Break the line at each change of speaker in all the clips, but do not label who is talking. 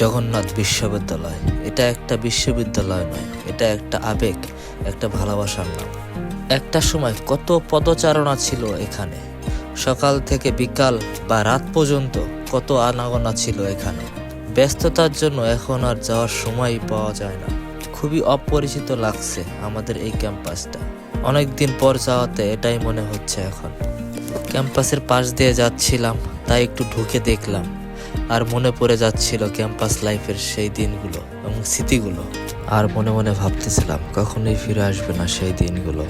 জগন্নাথ বিশ্ববিদ্যালয় এটা একটা বিশ্ববিদ্যালয় নয়, এটা একটা আবেগ, একটা ভালোবাসার নাম। একটা সময় কত পদচারণা ছিল এখানে, সকাল থেকে বিকাল বা রাত পর্যন্ত কত আনাগোনা ছিল এখানে। ব্যস্ততার জন্য এখন আর যাওয়ার সময় পাওয়া যায় না। খুবই অপরিচিত লাগছে আমাদের এই ক্যাম্পাসটা। অনেকদিন পর যাওয়াতে এটাই মনে হচ্ছে এখন। ক্যাম্পাসের পাশ দিয়ে যাচ্ছিলাম, তাই একটু ঢুকে দেখলাম, আর মনে পড়ে যাচ্ছিল ক্যাম্পাস লাইফের সেই দিনগুলো এবং স্মৃতিগুলো। আর মনে মনে ভাবতেছিলাম কখনোই ফিরে আসবে না সেই দিনগুলো।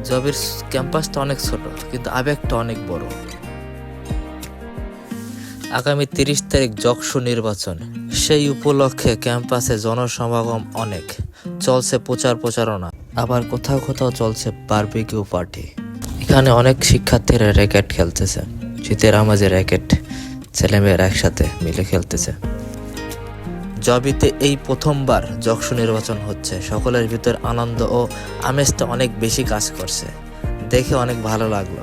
জবের ক্যাম্পাসটা অনেক ছোট, কিন্তু আবেগটা অনেক বড়। আগামী 30 তারিখ যকসু নির্বাচন, সেই উপলক্ষে ক্যাম্পাসে জনসমাগম অনেক, চলছে প্রচারণা, আবার কোথাও কোথাও চলছে বারবিকিউ পার্টি। এখানে অনেক শিক্ষার্থীরা র্যাকেট খেলতেছে, শীতের আমাজে র্যাকেট ছেলেমেয়েরা একসাথে মিলে খেলতেছে। জবিতে এই প্রথমবার যকসু নির্বাচন হচ্ছে, সকলের ভিতর আনন্দ ও আমেজটা অনেক বেশি কাজ করছে, দেখে অনেক ভালো লাগলো।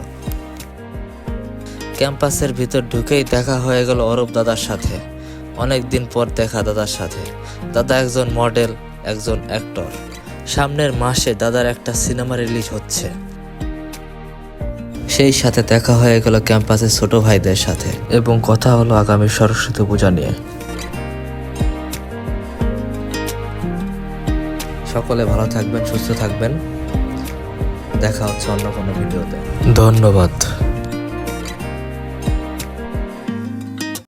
ক্যাম্পাসের ভিতর ঢুকেই দেখা হয়ে গেল অরূপ দাদার সাথে। অনেক দিন পর দেখা দাদার সাথে। দাদা একজন মডেল, একজন অ্যাক্টর। সামনের মাসে দাদার একটা সিনেমা রিলিজ হচ্ছে। সেই সাথে দেখা হয়ে গেল ক্যাম্পাসের ছোট ভাইদের সাথে এবং কথা হলো আগামী সরস্বতী পূজা নিয়ে। সকলে ভালো থাকবেন, সুস্থ থাকবেন। দেখা হচ্ছে অন্য কোনো ভিডিওতে। ধন্যবাদ।